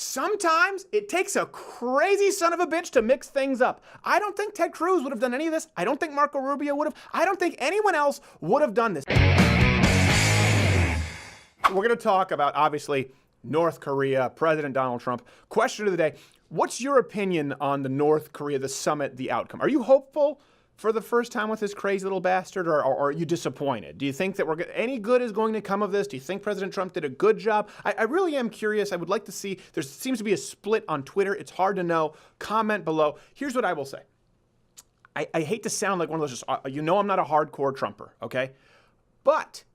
sometimes it takes a crazy son of a bitch to mix things up. I don't think Ted Cruz would have done any of this. I don't think Marco Rubio would have. I don't think anyone else would have done this. We're going to talk about, obviously, North Korea, President Donald Trump. Question of the day, what's your opinion on the North Korea, the summit, the outcome? Are you hopeful for the first time with this crazy little bastard, or are you disappointed? Do you think that any good is going to come of this? Do you think President Trump did a good job? I really am curious. I would like to see. There seems to be a split on Twitter. It's hard to know. Comment below. Here's what I will say. I hate to sound like one of those, I'm not a hardcore Trumper, okay? But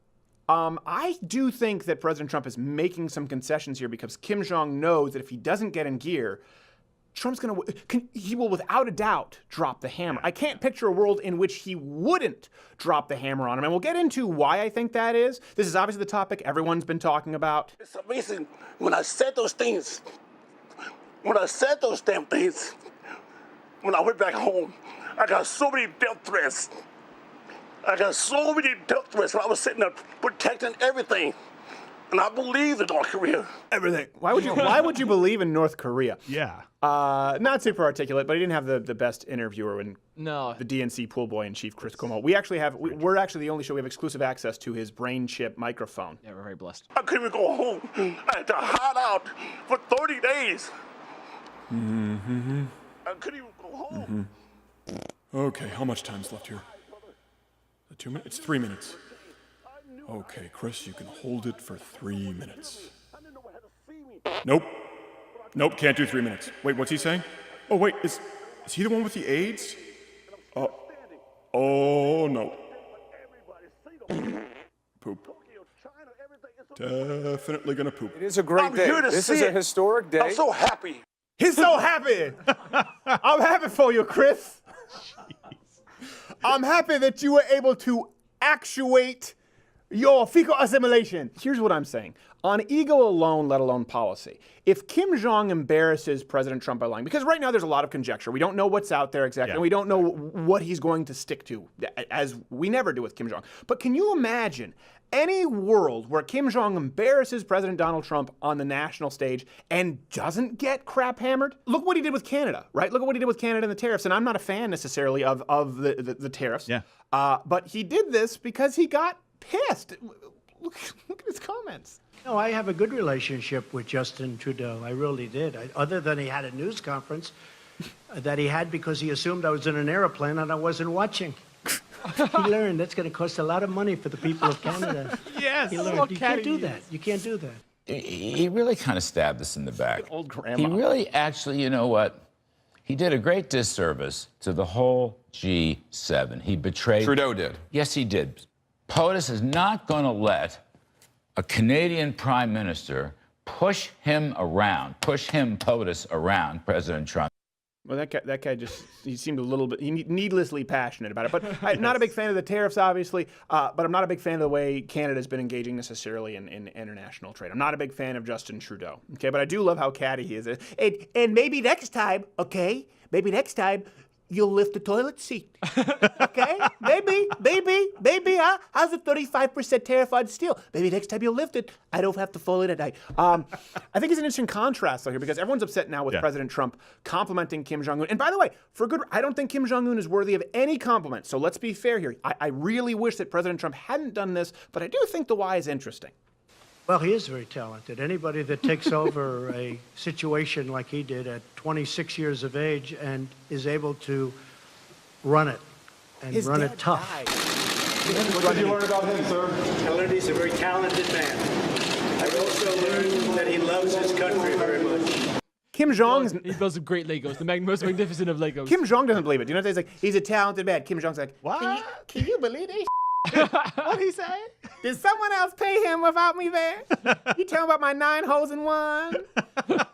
I do think that President Trump is making some concessions here because Kim Jong knows that if he doesn't get in gear, he will without a doubt drop the hammer. I can't picture a world in which he wouldn't drop the hammer on him. And we'll get into why I think that is. This is obviously the topic everyone's been talking about. It's amazing when I said those things, when I said those damn things, when I went back home, I got so many death threats. I got so many death threats when I was sitting there protecting everything. And I believe in North Korea. Everything. Why would you believe in North Korea? Yeah. Not super articulate, but he didn't have the best interviewer when the DNC pool boy in chief, Chris Cuomo. We're actually the only show we have exclusive access to his brain chip microphone. Yeah, we're very blessed. I couldn't even go home. I had to hide out for 30 days. Mm-hmm. I couldn't even go home. Mm-hmm. Okay, how much time's left here? 2 minutes? It's 3 minutes. Okay, Chris, you can hold it for 3 minutes. Nope. Nope, can't do 3 minutes. Wait, what's he saying? Oh, wait, is he the one with the AIDS? Oh, no. Poop. Definitely gonna poop. It is a great day. This is a historic day. I'm so happy. He's so happy. I'm happy for you, Chris. I'm happy that you were able to actuate your fecal assimilation. Here's what I'm saying. On ego alone, let alone policy, if Kim Jong embarrasses President Trump by lying, because right now there's a lot of conjecture. We don't know what's out there exactly, and we don't know what he's going to stick to, as we never do with Kim Jong. But can you imagine any world where Kim Jong embarrasses President Donald Trump on the national stage and doesn't get crap hammered? Look what he did with Canada, right? Look at what he did with Canada and the tariffs. And I'm not a fan necessarily of the tariffs. Yeah. But he did this because he got pissed. Look at his comments. No, I have a good relationship with Justin Trudeau. I really did. Other than he had a news conference that he had because he assumed I was in an airplane and I wasn't watching. He learned that's going to cost a lot of money for the people of Canada. Yes. He learned you can't do that. You can't do that. He really kind of stabbed us in the back. Like old grandma. He really actually, you know what? He did a great disservice to the whole G7. He betrayed... Trudeau did. Yes, he did. POTUS is not going to let a Canadian prime minister push him, POTUS, around President Trump. Well, that guy he seemed a little bit needlessly passionate about it. But I'm not a big fan of the tariffs, obviously, but I'm not a big fan of the way Canada's been engaging necessarily in international trade. I'm not a big fan of Justin Trudeau, okay? But I do love how catty he is. And maybe next time, okay? Maybe next time, you'll lift the toilet seat, okay? Maybe, huh? How's the 35% tariff on steel? Maybe next time you'll lift it, I don't have to fold it at night. I think it's an interesting contrast, though, here, because everyone's upset now with President Trump complimenting Kim Jong-un. And by the way, I don't think Kim Jong-un is worthy of any compliment, so let's be fair here. I really wish that President Trump hadn't done this, but I do think the why is interesting. Well, he is very talented. Anybody that takes over a situation like he did at 26 years of age and is able to run it and run it tough. What did you learn about him, sir? I learned he's a very talented man. I also learned that he loves his country very much. Kim Jong's... He builds some great Legos, the most magnificent of Legos. Kim Jong doesn't believe it. You know what he's like? He's a talented man. Kim Jong's like, what? Can you believe this? What'd he say? Did someone else pay him without me there? You tell him about my 9 holes in one?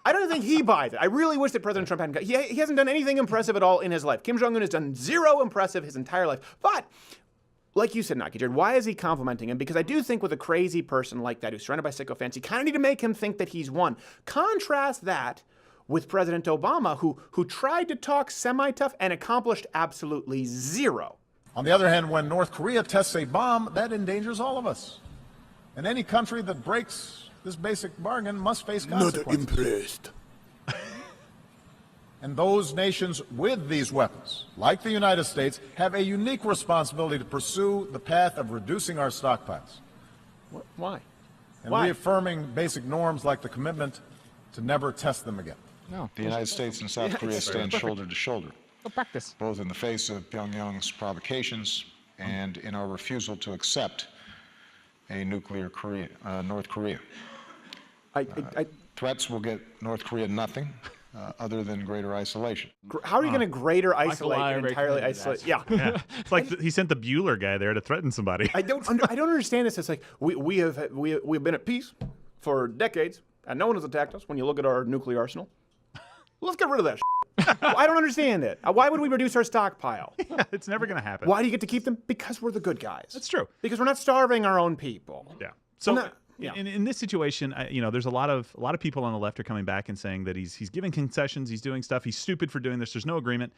I don't think he buys it. I really wish that President Trump hadn't. He hasn't done anything impressive at all in his life. Kim Jong-un has done zero impressive his entire life. But, like you said, Naki Jared, why is he complimenting him? Because I do think with a crazy person like that who's surrounded by sycophants, you kind of need to make him think that he's won. Contrast that with President Obama, who tried to talk semi-tough and accomplished absolutely zero. On the other hand, when North Korea tests a bomb, that endangers all of us. And any country that breaks this basic bargain must face consequences. Not impressed. And those nations with these weapons, like the United States, have a unique responsibility to pursue the path of reducing our stockpiles Why? and Why? reaffirming basic norms like the commitment to never test them again. The United States and South Korea stand shoulder to shoulder, Go practice. both in the face of Pyongyang's provocations and in our refusal to accept a nuclear North Korea. Threats will get North Korea nothing other than greater isolation. How are you going to greater isolate Meyer and very entirely committed to that. isolate? Yeah. It's like he sent the Bueller guy there to threaten somebody. I don't understand this. It's like we've been at peace for decades, and no one has attacked us. When you look at our nuclear arsenal, let's get rid of that. Well, I don't understand it. Why would we reduce our stockpile? It's never going to happen. Why do you get to keep them? Because we're the good guys. That's true. Because we're not starving our own people. Yeah. So not- yeah. in this situation, there's a lot of people on the left are coming back and saying that he's giving concessions, he's doing stuff, he's stupid for doing this. There's no agreement.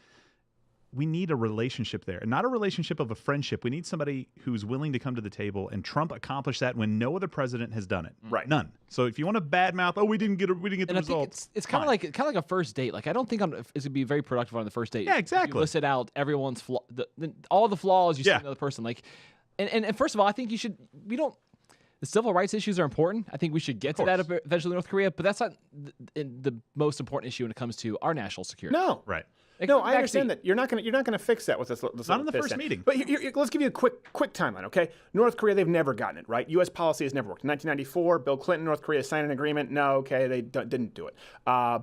We need a relationship there, not a relationship of a friendship. We need somebody who's willing to come to the table, and Trump accomplished that when no other president has done it. Right. None. So if you want to badmouth, we didn't get the And I think results. it's kind of like a first date. Like I don't think it's gonna be very productive on the first date. Yeah, If exactly. You listed out everyone's all the flaws you see in the other person. Like, and first of all, I think you should. The civil rights issues are important. I think we should get to that eventually in North Korea, but that's not the most important issue when it comes to our national security. No. Right. No, I understand that you're not gonna fix that with this. Not in the first meeting. But let's give you a quick timeline, okay? North Korea, they've never gotten it right. U.S. policy has never worked. In 1994, Bill Clinton, North Korea signed an agreement. No, okay, they didn't do it.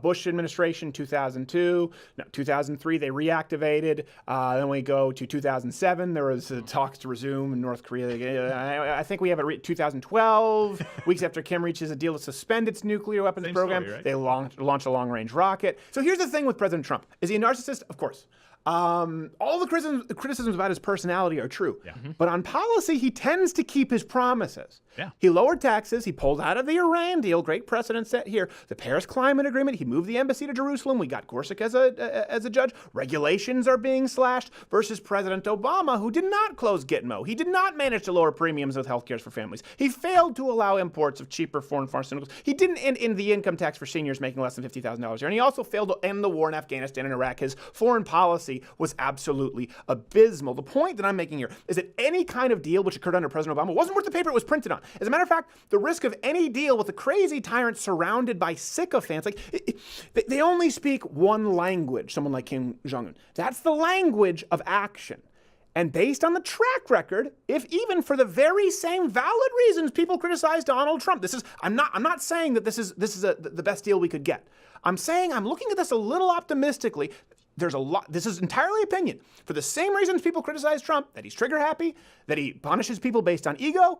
Bush administration, 2002. No, 2003, they reactivated. Then we go to 2007. There was talks to resume in North Korea. I think we have it 2012. Weeks after Kim reaches a deal to suspend its nuclear weapons Same program, story, right? they launch a long-range rocket. So here's the thing with President Trump. Is he a narcissist? Of course. All the criticisms about his personality are true. Yeah. But on policy, he tends to keep his promises. Yeah. He lowered taxes. He pulled out of the Iran deal. Great precedent set here. The Paris Climate Agreement. He moved the embassy to Jerusalem. We got Gorsuch as a judge. Regulations are being slashed versus President Obama, who did not close Gitmo. He did not manage to lower premiums with health care for families. He failed to allow imports of cheaper foreign pharmaceuticals. He didn't end the income tax for seniors making less than $50,000 a year. And he also failed to end the war in Afghanistan and Iraq. His foreign policy was absolutely abysmal. The point that I'm making here is that any kind of deal which occurred under President Obama wasn't worth the paper it was printed on. As a matter of fact, the risk of any deal with a crazy tyrant surrounded by sycophants, they only speak one language, someone like Kim Jong-un. That's the language of action. And based on the track record, if even for the very same valid reasons people criticize Donald Trump, I'm not saying that this is the best deal we could get. I'm saying I'm looking at this a little optimistically. There's a lot. This is entirely opinion. For the same reasons people criticize Trump, that he's trigger happy, that he punishes people based on ego,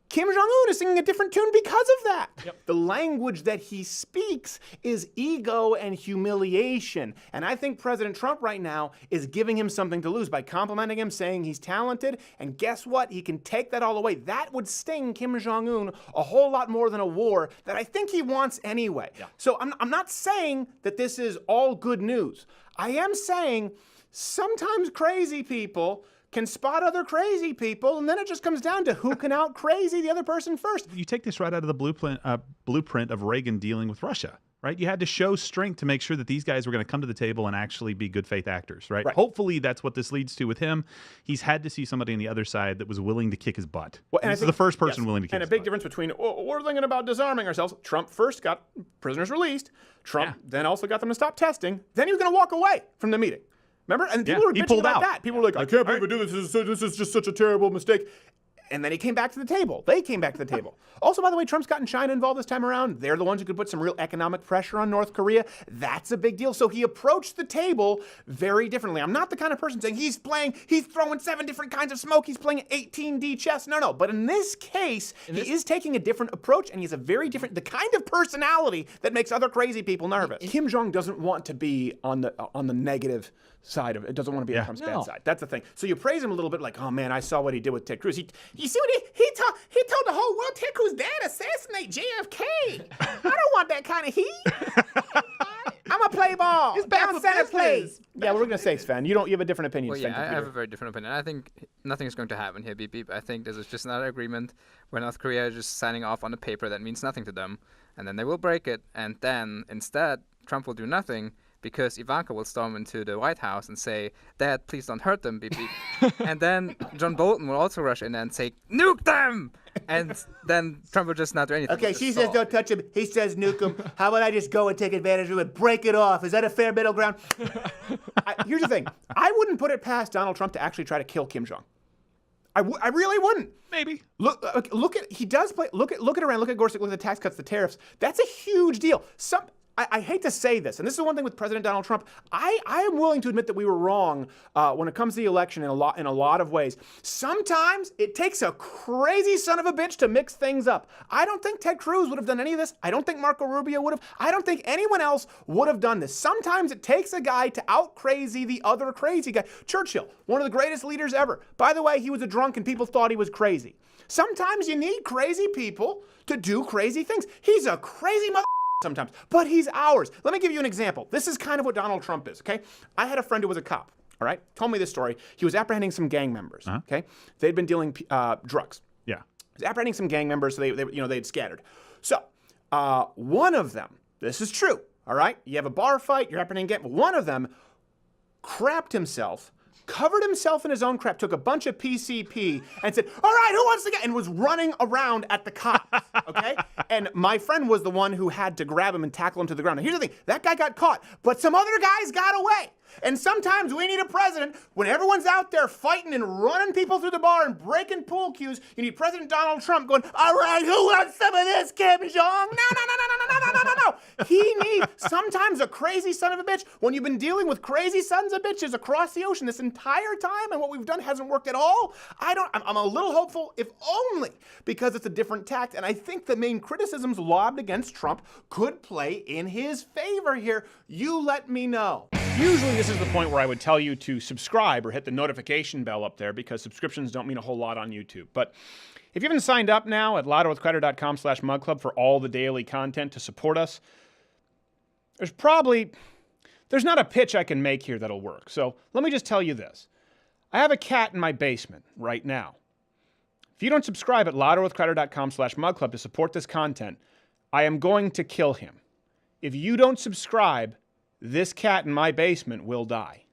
Kim Jong-un is singing a different tune because of that. Yep. The language that he speaks is ego and humiliation. And I think President Trump right now is giving him something to lose by complimenting him, saying he's talented. And guess what? He can take that all away. That would sting Kim Jong-un a whole lot more than a war that I think he wants anyway. Yeah. So I'm not saying that this is all good news. I am saying sometimes crazy people can spot other crazy people, and then it just comes down to who can out crazy the other person first. You take this right out of the blueprint of Reagan dealing with Russia, right? You had to show strength to make sure that these guys were going to come to the table and actually be good faith actors, right? Hopefully that's what this leads to with him. He's had to see somebody on the other side that was willing to kick his butt. Well, and this is the first person willing to kick his butt. And a big difference between, we're thinking about disarming ourselves. Trump first got prisoners released. Trump then also got them to stop testing. Then he was going to walk away from the meeting. Remember? And people were bitching about that. People were like, I can't believe we do this. This is just such a terrible mistake. And then he came back to the table. They came back to the table. Also, by the way, Trump's gotten China involved this time around. They're the ones who could put some real economic pressure on North Korea. That's a big deal. So he approached the table very differently. I'm not the kind of person saying he's throwing 7 different kinds of smoke. He's playing 18D chess. No. But in this case, he is taking a different approach, and he's a very different, the kind of personality that makes other crazy people nervous. Kim Jong doesn't want to be on the negative side of it. It doesn't want to be on Trump's bad side. That's the thing. So you praise him a little bit, like, oh man, I saw what he did with Ted Cruz. You see what he told the whole world Ted Cruz dad assassinate JFK. I don't want that kind of heat. I'm a play ball. It's bad for Senate plays. Yeah, what we're gonna say, Sven. You have a different opinion. Well, yeah, I have a very different opinion. I think nothing is going to happen here, beep beep. I think this is just another agreement where North Korea is just signing off on a paper that means nothing to them, and then they will break it, and then instead Trump will do nothing. because Ivanka will storm into the White House and say, "Dad, please don't hurt them, beep beep." And then John Bolton will also rush in and say, "Nuke them!" And then Trump will just not do anything. Okay, she says don't touch him. He says nuke him. How about I just go and take advantage of it, break it off? Is that a fair middle ground? Here's the thing. I wouldn't put it past Donald Trump to actually try to kill Kim Jong. I really wouldn't. Maybe. Look at he does play. Look at Iran. Look at Gorsuch. Look at the tax cuts, the tariffs. That's a huge deal. I hate to say this, and this is one thing with President Donald Trump. I am willing to admit that we were wrong when it comes to the election in a lot of ways. Sometimes it takes a crazy son of a bitch to mix things up. I don't think Ted Cruz would have done any of this. I don't think Marco Rubio would have. I don't think anyone else would have done this. Sometimes it takes a guy to out crazy the other crazy guy. Churchill, one of the greatest leaders ever. By the way, he was a drunk and people thought he was crazy. Sometimes you need crazy people to do crazy things. He's a crazy mother. Sometimes, but he's ours. Let me give you an example. This is kind of what Donald Trump is, okay? I had a friend who was a cop, all right? Told me this story. He was apprehending some gang members, okay? They'd been dealing drugs. Yeah. He was apprehending some gang members, so they'd scattered. So, one of them, this is true, all right? You have a bar fight, you're apprehending gang, one of them crapped himself, covered himself in his own crap, took a bunch of PCP and said, "All right, who wants to get?" and was running around at the cops, okay? And my friend was the one who had to grab him and tackle him to the ground. Now, here's the thing. That guy got caught, but some other guys got away. And sometimes we need a president, when everyone's out there fighting and running people through the bar and breaking pool cues, you need President Donald Trump going, "All right, who wants some of this, Kim Jong?" No. He needs sometimes a crazy son of a bitch. When you've been dealing with crazy sons of bitches across the ocean this entire time and what we've done hasn't worked at all, I'm a little hopeful, if only because it's a different tact. And I think the main criticisms lobbed against Trump could play in his favor here. You let me know. Usually this is the point where I would tell you to subscribe or hit the notification bell up there because subscriptions don't mean a whole lot on YouTube. But if you haven't signed up now at louderwithcrowder.com/mugclub for all the daily content to support us, there's not a pitch I can make here that'll work. So let me just tell you this. I have a cat in my basement right now. If you don't subscribe at louderwithcrowder.com/mugclub to support this content, I am going to kill him. If you don't subscribe, this cat in my basement will die.